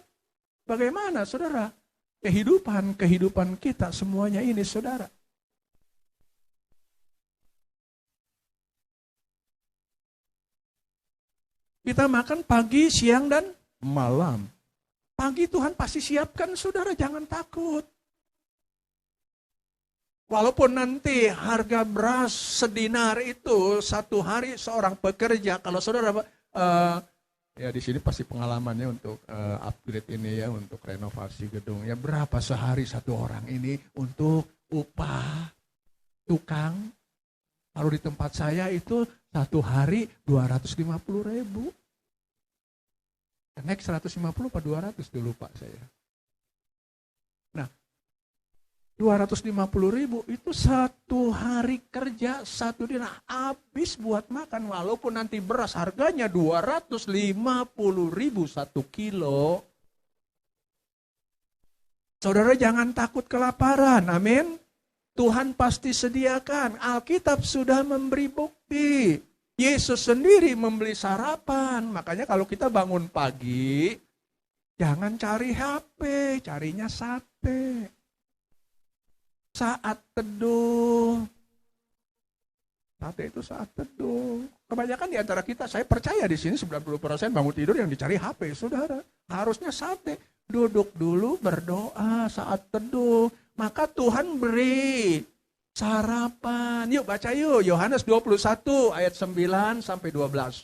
Bagaimana, saudara? Kehidupan kita semuanya ini, saudara. Kita makan pagi, siang, dan malam. Pagi Tuhan pasti siapkan, saudara, jangan takut. Walaupun nanti harga beras sedinar itu satu hari seorang pekerja, kalau saudara ya di sini pasti pengalamannya untuk upgrade ini ya, untuk renovasi gedung. Ya berapa sehari satu orang ini untuk upah tukang? Kalau di tempat saya itu satu hari 250.000. Naik 150 apa 200 dulu Pak saya. Nah, 250.000 itu satu hari kerja, satu dinar habis buat makan. Walaupun nanti beras harganya 250.000 satu kilo. Saudara jangan takut kelaparan, amin. Tuhan pasti sediakan. Alkitab sudah memberi bukti. Yesus sendiri membeli sarapan. Makanya kalau kita bangun pagi, jangan cari HP, carinya sate. Saat teduh. Sate itu saat teduh. Kebanyakan di antara kita, saya percaya di sini 90% bangun tidur yang dicari HP, saudara. Harusnya sate. Duduk dulu berdoa saat teduh. Maka Tuhan beri sarapan. Yuk baca yuk, Yohanes 21 ayat 9 sampai 12.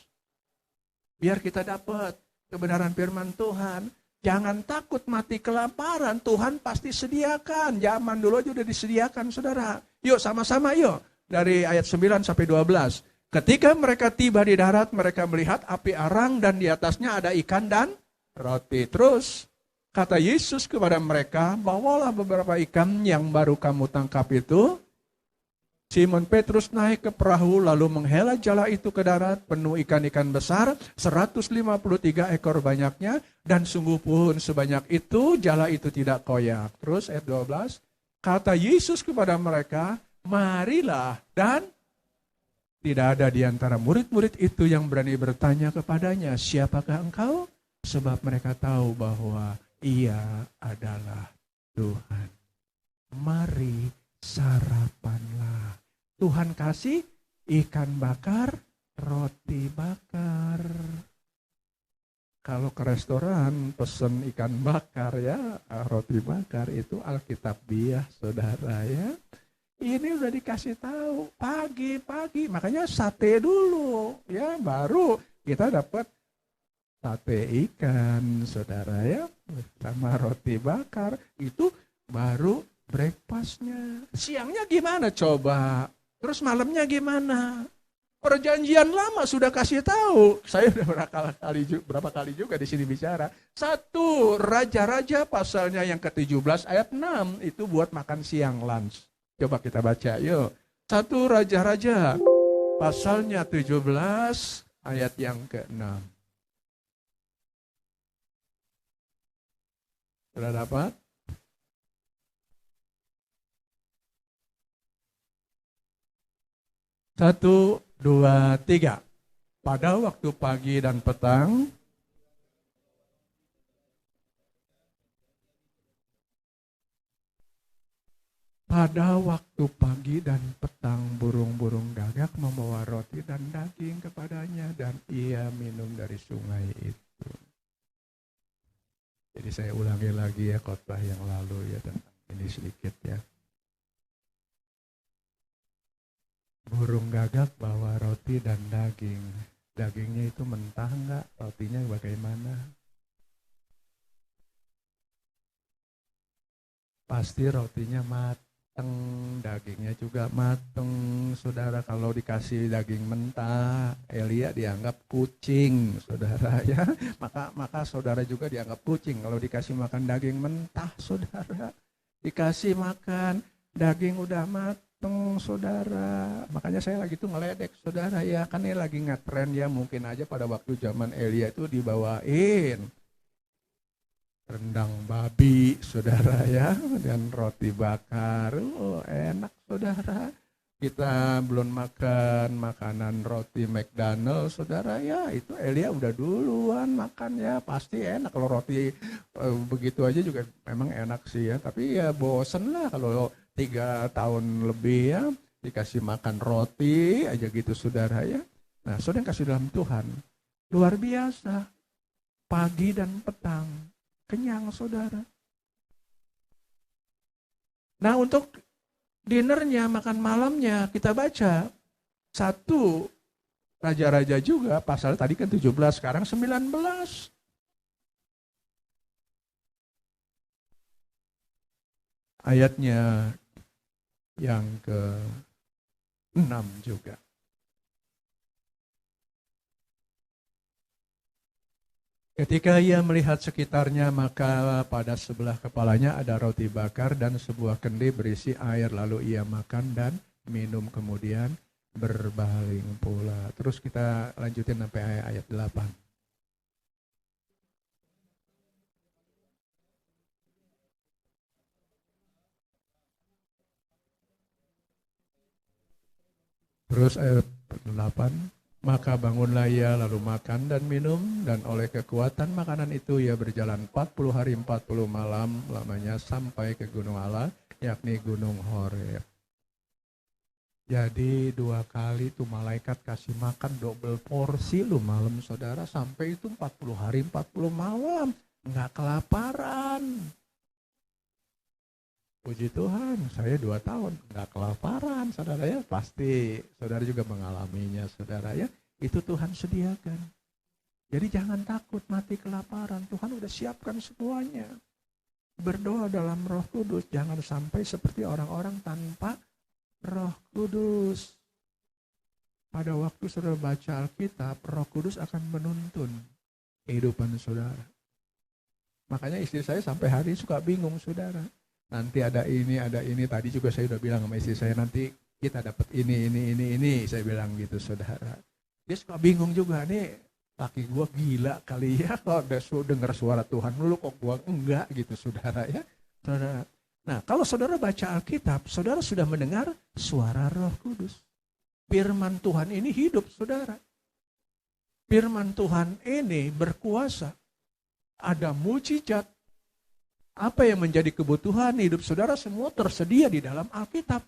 Biar kita dapat kebenaran firman Tuhan. Jangan takut mati kelaparan, Tuhan pasti sediakan. Zaman dulu aja udah disediakan, saudara. Yuk sama-sama yuk. Dari ayat 9 sampai 12. Ketika mereka tiba di darat, mereka melihat api arang dan di atasnya ada ikan dan roti. Terus kata Yesus kepada mereka, bawalah beberapa ikan yang baru kamu tangkap itu. Simon Petrus naik ke perahu lalu menghela jala itu ke darat penuh ikan-ikan besar 153 ekor banyaknya dan sungguh pun sebanyak itu jala itu tidak koyak. Terus ayat 12 kata Yesus kepada mereka, marilah, dan tidak ada di antara murid-murid itu yang berani bertanya kepadanya, siapakah engkau? Sebab mereka tahu bahwa ia adalah Tuhan. Mari sarapanlah. Tuhan kasih ikan bakar, roti bakar. Kalau ke restoran pesen ikan bakar ya, roti bakar itu Alkitabiah, saudara ya. Ini udah dikasih tahu pagi-pagi, makanya sate dulu ya, baru kita dapat sate ikan, saudara ya, sama roti bakar itu baru breakfastnya. Siangnya gimana coba? Terus malamnya gimana? Perjanjian lama sudah kasih tahu. Saya udah berapa kali juga di sini bicara. 1 Raja-Raja pasalnya yang ke-17 ayat 6 itu buat makan siang lunch. Coba kita baca yuk. 1 Raja-Raja pasalnya 17 ayat yang ke-6. Sudah dapat? 1, 2, 3. Pada waktu pagi dan petang, burung-burung gagak membawa roti dan daging kepadanya dan ia minum dari sungai itu. Jadi saya ulangi lagi ya khotbah yang lalu ya tentang ini sedikit ya. Burung gagak bawa roti dan daging. Dagingnya itu mentah enggak? Rotinya bagaimana? Pasti rotinya mateng, dagingnya juga mateng. Saudara, kalau dikasih daging mentah, Elia dianggap kucing, saudara ya. Maka saudara juga dianggap kucing kalau dikasih makan daging mentah, saudara. Dikasih makan daging udah mateng, saudara. Makanya saya lagi tuh ngeledek, saudara ya. Kan ini lagi ngetren ya, mungkin aja pada waktu zaman Elia itu dibawain rendang babi, saudara ya, dan roti bakar. Oh, enak, saudara. Kita belum makan makanan roti McDonald, saudara ya. Itu Elia udah duluan makan ya. Pasti enak kalau roti begitu aja juga memang enak sih ya. Tapi ya bosen lah kalau 3 tahun lebih ya dikasih makan roti aja gitu, saudara ya. Nah, saudara yang kasih dalam Tuhan luar biasa. Pagi dan petang kenyang, saudara. Nah, untuk Dinernya, makan malamnya, kita baca. 1 Raja-Raja juga, pasal tadi kan 17, sekarang 19. Ayatnya yang ke-6 juga. Ketika ia melihat sekitarnya, maka pada sebelah kepalanya ada roti bakar dan sebuah kendi berisi air. Lalu ia makan dan minum, kemudian berbaling pula. Terus kita lanjutin sampai ayat 8. Terus ayat 8. Maka bangunlah ia lalu makan dan minum, dan oleh kekuatan makanan itu ia berjalan 40 hari 40 malam lamanya sampai ke gunung Allah, yakni gunung Horeb. Jadi 2 kali tuh malaikat kasih makan double porsi lu malam saudara, sampai itu 40 hari 40 malam, nggak kelaparan. Puji Tuhan, saya 2 tahun nggak kelaparan, saudara ya. Pasti saudara juga mengalaminya, saudara ya. Itu Tuhan sediakan. Jadi jangan takut mati kelaparan. Tuhan udah siapkan semuanya. Berdoa dalam Roh Kudus, jangan sampai seperti orang-orang tanpa Roh Kudus. Pada waktu saudara baca Alkitab, Roh Kudus akan menuntun kehidupan saudara. Makanya istri saya sampai hari ini suka bingung, saudara. Nanti ada ini. Tadi juga saya udah bilang sama istri saya, nanti kita dapat ini. Saya bilang gitu, saudara. Dia suka bingung juga, nih laki gue gila kali ya, kalau dengar suara Tuhan dulu kok gue enggak gitu, saudara ya. Saudara. Nah, kalau saudara baca Alkitab, saudara sudah mendengar suara Roh Kudus. Firman Tuhan ini hidup, saudara. Firman Tuhan ini berkuasa. Ada mujizat. Apa yang menjadi kebutuhan hidup saudara semua tersedia di dalam Alkitab.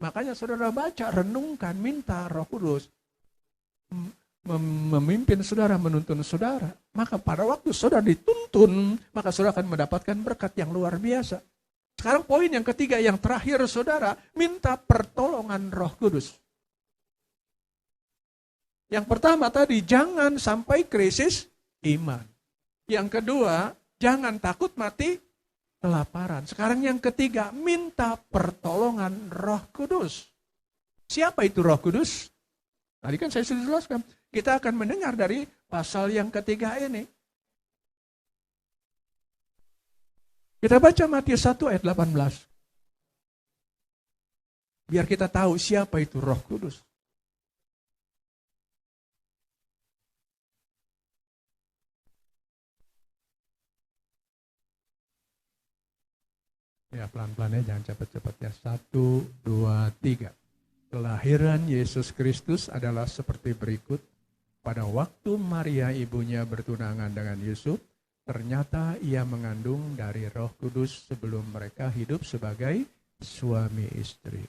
Makanya saudara baca, renungkan, minta Roh Kudus memimpin saudara, menuntun saudara. Maka pada waktu saudara dituntun, maka saudara akan mendapatkan berkat yang luar biasa. Sekarang poin yang ketiga, yang terakhir saudara, minta pertolongan Roh Kudus. Yang pertama tadi, jangan sampai krisis iman. Yang kedua, jangan takut mati kelaparan. Sekarang yang ketiga, minta pertolongan Roh Kudus. Siapa itu Roh Kudus? Tadi kan saya sudah jelaskan. Kita akan mendengar dari pasal yang ketiga ini. Kita baca Matius 1 ayat 18. Biar kita tahu siapa itu Roh Kudus. Ya, pelan-pelan ya, jangan cepat-cepat ya. 1, 2, 3. Kelahiran Yesus Kristus adalah seperti berikut. Pada waktu Maria ibunya bertunangan dengan Yusuf, ternyata ia mengandung dari Roh Kudus sebelum mereka hidup sebagai suami istri.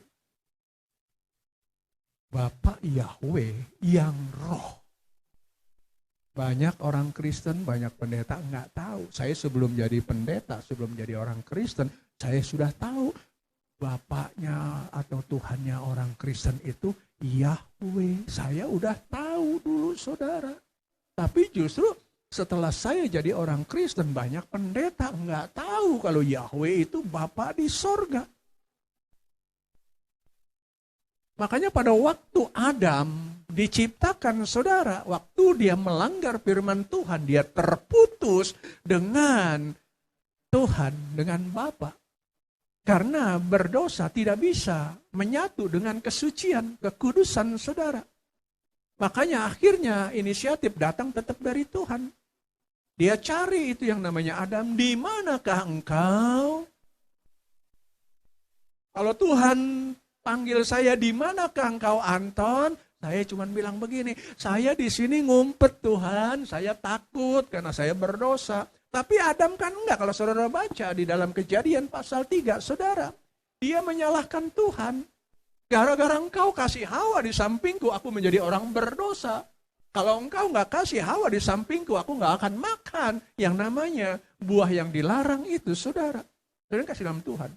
Bapa Yahweh yang roh. Banyak orang Kristen, banyak pendeta nggak tahu. Saya sebelum jadi pendeta, sebelum jadi orang Kristen, saya sudah tahu bapaknya atau Tuhannya orang Kristen itu Yahweh. Saya udah tahu dulu, saudara. Tapi justru setelah saya jadi orang Kristen, banyak pendeta nggak tahu kalau Yahweh itu Bapa di sorga. Makanya pada waktu Adam diciptakan, saudara, waktu dia melanggar firman Tuhan, dia terputus dengan Tuhan, dengan Bapa. Karena berdosa tidak bisa menyatu dengan kesucian, kekudusan saudara. Makanya akhirnya inisiatif datang tetap dari Tuhan. Dia cari itu yang namanya Adam, di manakah engkau? Kalau Tuhan panggil saya, di manakah engkau Anton? Saya cuma bilang begini, saya di sini ngumpet Tuhan, saya takut karena saya berdosa. Tapi Adam kan enggak, kalau saudara baca di dalam Kejadian pasal 3, saudara. Dia menyalahkan Tuhan. Gara-gara engkau kasih Hawa di sampingku, aku menjadi orang berdosa. Kalau engkau enggak kasih Hawa di sampingku, aku enggak akan makan yang namanya buah yang dilarang itu, saudara. Saudara kasih dalam Tuhan.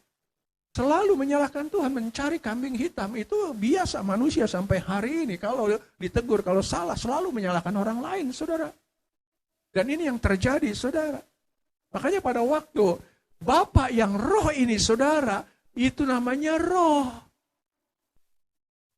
Selalu menyalahkan Tuhan, mencari kambing hitam. Itu biasa manusia sampai hari ini. Kalau ditegur, kalau salah, selalu menyalahkan orang lain, saudara. Dan ini yang terjadi, saudara. Makanya pada waktu Bapa yang roh ini, saudara, itu namanya roh.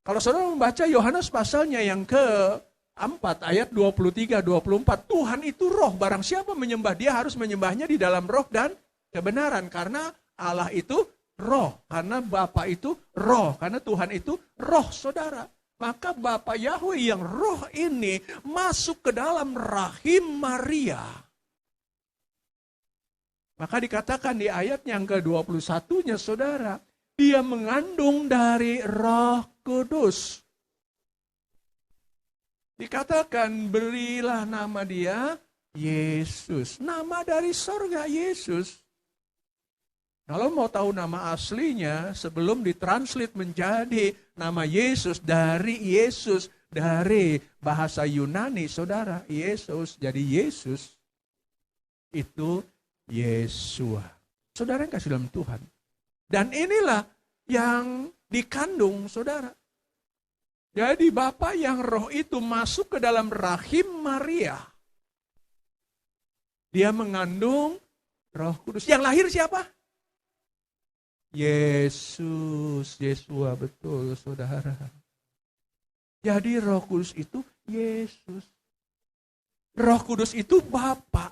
Kalau saudara membaca Yohanes pasalnya yang ke-4, ayat 23-24, Tuhan itu roh. Barang siapa menyembah dia harus menyembahnya di dalam roh dan kebenaran. Karena Allah itu roh, karena Bapa itu roh, karena Tuhan itu roh, saudara. Maka Bapa Yahweh yang roh ini masuk ke dalam rahim Maria. Maka dikatakan di ayat yang ke-21-nya, saudara, dia mengandung dari Roh Kudus. Dikatakan berilah nama dia Yesus. Nama dari sorga, Yesus. Kalau mau tahu nama aslinya, sebelum ditranslate menjadi nama Yesus, dari bahasa Yunani, saudara, Yesus jadi Yesus, itu Yesua. Saudara yang kasih dalam Tuhan. Dan inilah yang dikandung, saudara. Jadi Bapa yang roh itu masuk ke dalam rahim Maria. Dia mengandung Roh Kudus. Yang lahir siapa? Yesus, Yesua, betul saudara. Jadi Roh Kudus itu Yesus. Roh Kudus itu Bapa.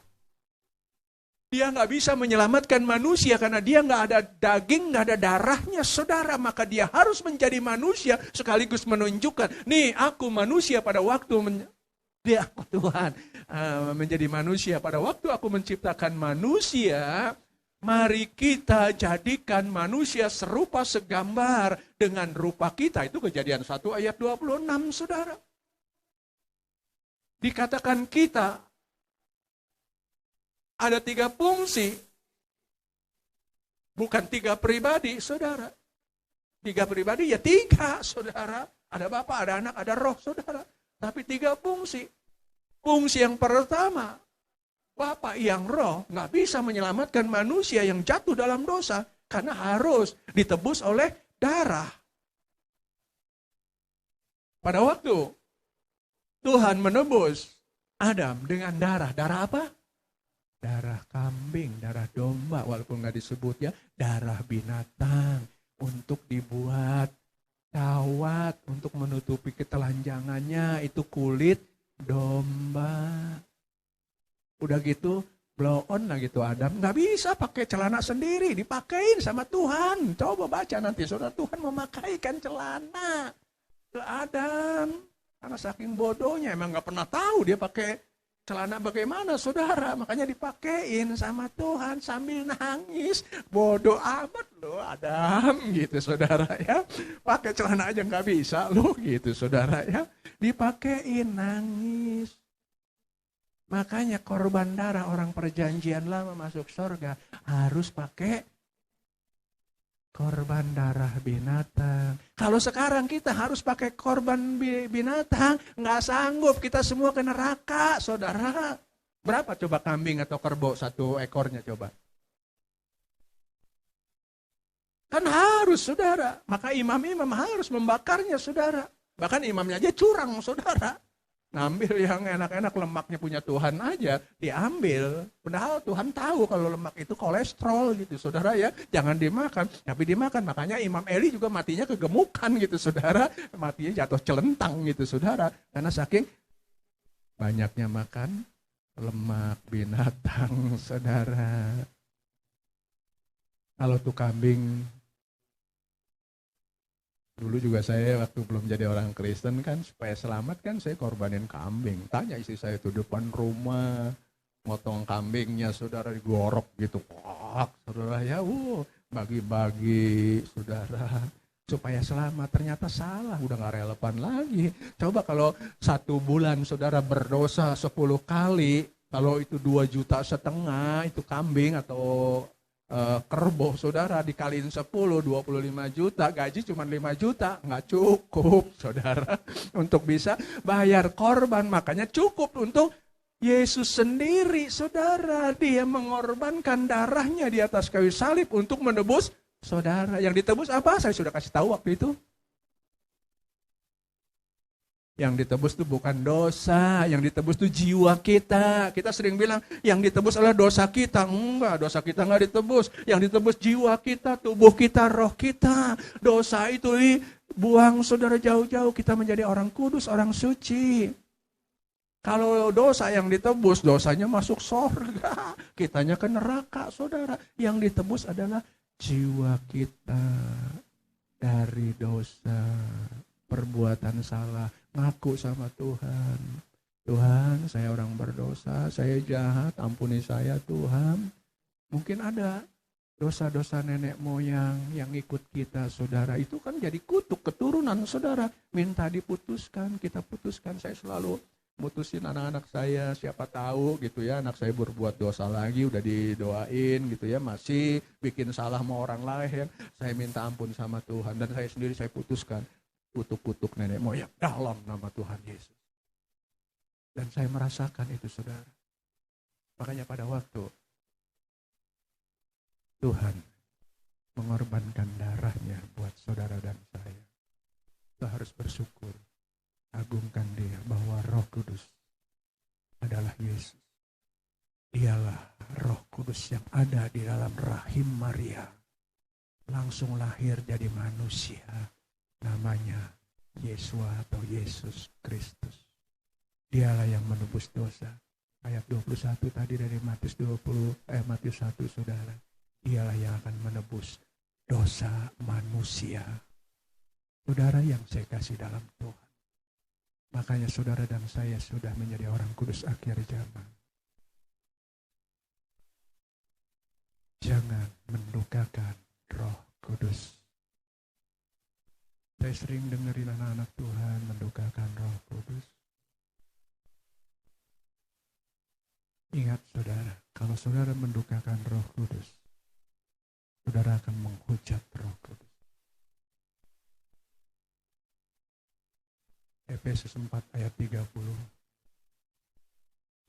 Dia nggak bisa menyelamatkan manusia karena dia nggak ada daging, nggak ada darahnya, saudara. Maka dia harus menjadi manusia sekaligus menunjukkan, nih aku manusia pada waktu dia aku Tuhan menjadi manusia. Pada waktu aku menciptakan manusia, mari kita jadikan manusia serupa segambar dengan rupa kita. Itu Kejadian 1 ayat 26, saudara. Dikatakan kita ada 3 fungsi. Bukan 3 pribadi, saudara. 3 pribadi ya 3, saudara. Ada Bapa, ada Anak, ada Roh, saudara. Tapi 3 fungsi. Fungsi yang pertama, Bapa yang roh nggak bisa menyelamatkan manusia yang jatuh dalam dosa karena harus ditebus oleh darah. Pada waktu Tuhan menebus Adam dengan darah. Darah apa? Darah kambing, darah domba, walaupun nggak disebut ya, darah binatang untuk dibuat kawat, untuk menutupi ketelanjangannya, itu kulit domba. Udah gitu, blow on lah gitu Adam. Nggak bisa pakai celana sendiri, dipakein sama Tuhan. Coba baca nanti, saudara, Tuhan memakaikan celana ke Adam. Karena saking bodohnya, emang nggak pernah tahu dia pakai celana bagaimana, saudara. Makanya dipakein sama Tuhan sambil nangis. Bodoh amat loh Adam, gitu saudara ya. Pakai celana aja nggak bisa loh, gitu saudara ya. Dipakein, nangis. Makanya korban darah orang perjanjian lama masuk surga harus pakai korban darah binatang. Kalau sekarang kita harus pakai korban binatang, nggak sanggup, kita semua ke neraka, saudara. Berapa coba kambing atau kerbau 1 ekornya coba? Kan harus, saudara. Maka imam-imam harus membakarnya, saudara. Bahkan imamnya aja curang, saudara. Ngambil yang enak-enak, lemaknya punya Tuhan aja, diambil. Padahal Tuhan tahu kalau lemak itu kolesterol gitu, saudara ya. Jangan dimakan, tapi dimakan. Makanya Imam Eli juga matinya kegemukan gitu, saudara. Matinya jatuh celentang gitu, saudara. Karena saking banyaknya makan lemak binatang, saudara. Kalau tuh kambing, dulu juga saya waktu belum jadi orang Kristen kan, supaya selamat kan saya korbanin kambing. Tanya istri saya tuh depan rumah, motong kambingnya, saudara, digorok gitu. Wah, saudara ya, bagi-bagi, saudara. Supaya selamat, ternyata salah, udah gak relevan lagi. Coba kalau 1 bulan saudara berdosa 10 kali, kalau itu 2,5 juta itu kambing atau kerbau, saudara, dikaliin 10, 25 juta, gaji cuma 5 juta, nggak cukup, saudara, untuk bisa bayar korban. Makanya cukup untuk Yesus sendiri, saudara. Dia mengorbankan darahnya di atas kayu salib untuk menebus Saudara, yang ditebus apa? Saya sudah kasih tahu waktu itu. Yang ditebus itu bukan dosa, yang ditebus itu jiwa kita. Kita sering bilang, yang ditebus adalah dosa kita. Enggak, dosa kita enggak ditebus. Yang ditebus jiwa kita, tubuh kita, roh kita. Dosa itu dibuang saudara jauh-jauh, kita menjadi orang kudus, orang suci. Kalau dosa yang ditebus, dosanya masuk surga. Kitanya ke neraka, saudara. Yang ditebus adalah jiwa kita dari dosa, perbuatan salah. Ngaku sama Tuhan. Tuhan, saya orang berdosa, saya jahat, ampuni saya Tuhan. Mungkin ada dosa-dosa nenek moyang yang ikut kita, saudara. Itu kan jadi kutuk keturunan, saudara. Minta diputuskan, kita putuskan. Saya selalu mutusin anak-anak saya, siapa tahu gitu ya, anak saya berbuat dosa lagi, udah didoain gitu ya, masih bikin salah sama orang lain. Saya minta ampun sama Tuhan, dan saya sendiri saya putuskan. Kutuk-kutuk nenek moyang dalam nama Tuhan Yesus. Dan saya merasakan itu, saudara. Makanya pada waktu Tuhan mengorbankan darahnya buat saudara dan saya, kita harus bersyukur, agungkan Dia bahwa Roh Kudus adalah Yesus. Dialah Roh Kudus yang ada di dalam rahim Maria. Langsung lahir jadi manusia. Namanya Yesua atau Yesus Kristus. Dialah yang menebus dosa. Ayat 21 tadi dari Matius 1, saudara. Dialah yang akan menebus dosa manusia. Saudara yang saya kasih dalam Tuhan. Makanya saudara dan saya sudah menjadi orang kudus akhir zaman. Jangan mendukakan Roh Kudus. Saya sering dengerin anak-anak Tuhan mendukakan Roh Kudus. Ingat saudara, kalau saudara mendukakan Roh Kudus, saudara akan menghujat Roh Kudus. Efesus 4 ayat 30.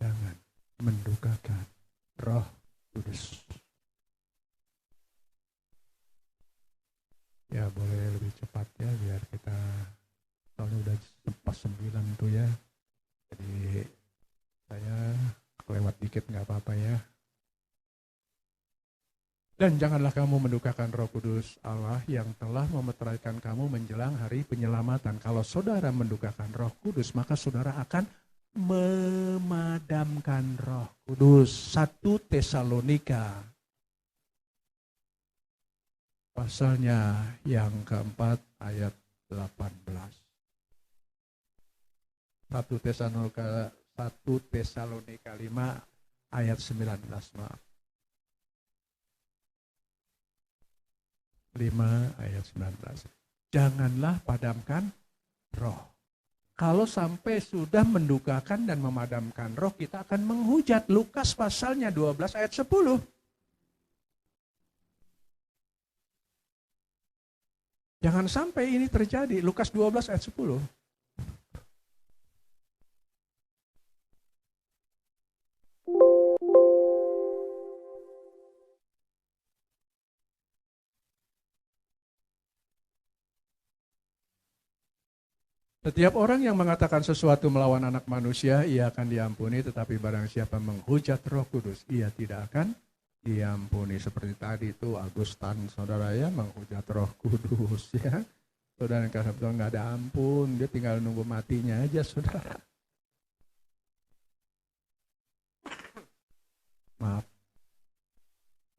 Jangan mendukakan Roh Kudus. Ya boleh lebih cepat ya, biar kita, soalnya udah pas 9 tuh ya. Jadi saya kelewat dikit gak apa-apa ya. Dan janganlah kamu mendukakan Roh Kudus Allah yang telah memeteraikan kamu menjelang hari penyelamatan. Kalau saudara mendukakan Roh Kudus, maka saudara akan memadamkan Roh Kudus. 1 Tesalonika pasalnya yang keempat ayat 18. 1 Tesalonika 5 ayat 19. Maaf. 5 ayat 19. Janganlah padamkan roh. Kalau sampai sudah mendukakan dan memadamkan roh, kita akan menghujat. Lukas pasalnya 12 ayat 10. Jangan sampai ini terjadi. Lukas 12 ayat 10. Setiap orang yang mengatakan sesuatu melawan anak manusia, ia akan diampuni. Tetapi barang siapa menghujat Roh Kudus, ia tidak akan diampuni. Seperti tadi itu Agustan, saudara ya, menghujat Roh Kudus ya. Saudara yang kasih Tuhan nggak ada ampun, dia tinggal nunggu matinya aja, saudara. Maaf.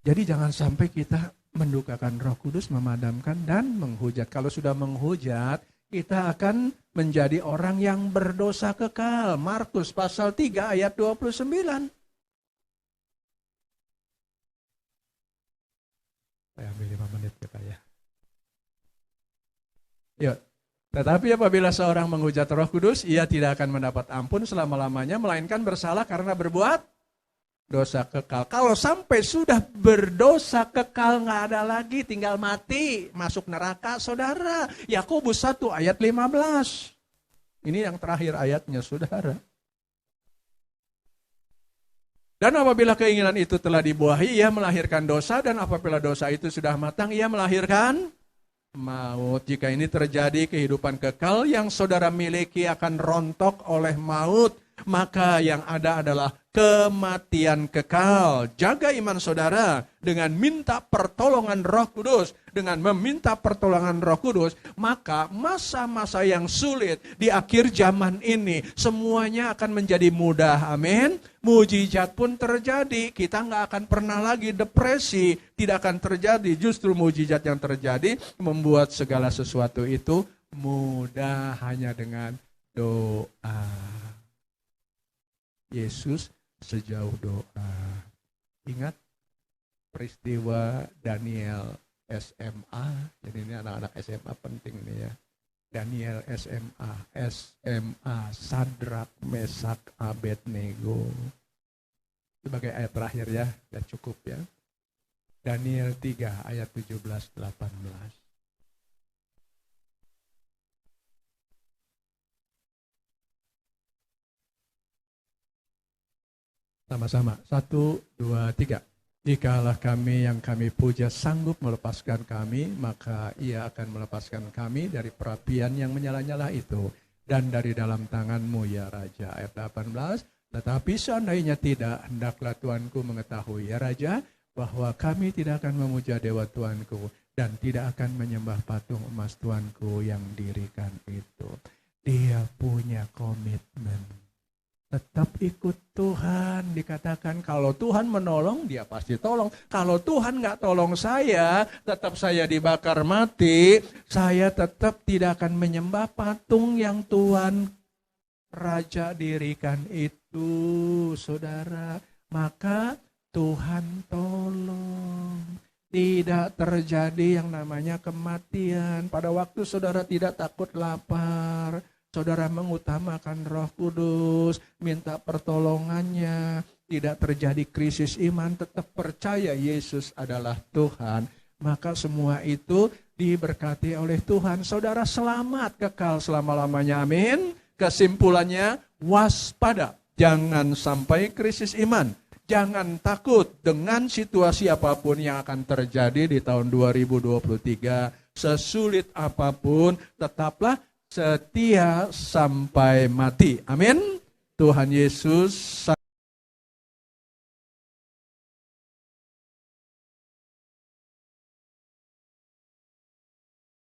Jadi jangan sampai kita mendukakan Roh Kudus, memadamkan dan menghujat. Kalau sudah menghujat, kita akan menjadi orang yang berdosa kekal. Markus pasal 3 ayat 29. Saya ambil 5 menit kita ya. Ya, tetapi apabila seorang menghujat Roh Kudus, ia tidak akan mendapat ampun selama-lamanya, melainkan bersalah karena berbuat dosa kekal. Kalau sampai sudah berdosa kekal, nggak ada lagi, tinggal mati, masuk neraka, saudara. Yakobus 1 ayat 15. Ini yang terakhir ayatnya, saudara. Dan apabila keinginan itu telah dibuahi, ia melahirkan dosa, dan apabila dosa itu sudah matang, ia melahirkan maut. Jika ini terjadi, kehidupan kekal yang saudara miliki akan rontok oleh maut. Maka yang ada adalah kematian kekal. Jaga iman saudara dengan minta pertolongan Roh Kudus. Dengan meminta pertolongan Roh Kudus, maka masa-masa yang sulit di akhir zaman ini semuanya akan menjadi mudah. Amin. Mujizat pun terjadi. Kita nggak akan pernah lagi depresi. Tidak akan terjadi. Justru mujizat yang terjadi membuat segala sesuatu itu mudah hanya dengan doa. Yesus sejauh doa. Ingat peristiwa Daniel SMA. Jadi ini anak-anak SMA penting nih ya. Daniel SMA, Sadrak, Mesak, Abednego. Sebagai ayat terakhir ya, sudah cukup ya. Daniel 3 ayat 17-18. Sama-sama. 1, 2, 3. Jikalau kami yang kami puja sanggup melepaskan kami, maka ia akan melepaskan kami dari perapian yang menyala-nyala itu. Dan dari dalam tanganmu ya Raja. Ayat 18. Tetapi seandainya tidak, hendaklah Tuanku mengetahui ya Raja, bahwa kami tidak akan memuja dewa Tuanku, dan tidak akan menyembah patung emas Tuanku yang dirikan itu. Dia punya komitmen. Tetap ikut Tuhan. Dikatakan kalau Tuhan menolong, dia pasti tolong. Kalau Tuhan nggak tolong saya, tetap saya dibakar mati. Saya tetap tidak akan menyembah patung yang Tuhan Raja dirikan itu, saudara. Maka Tuhan tolong. Tidak terjadi yang namanya kematian. Pada waktu saudara tidak takut lapar, saudara mengutamakan Roh Kudus, minta pertolongannya, tidak terjadi krisis iman, tetap percaya Yesus adalah Tuhan, maka semua itu diberkati oleh Tuhan. Saudara selamat kekal selama-lamanya, amin. Kesimpulannya, waspada, jangan sampai krisis iman. Jangan takut dengan situasi apapun yang akan terjadi di tahun 2023. Sesulit apapun, tetaplah setia sampai mati. Amin. Tuhan Yesus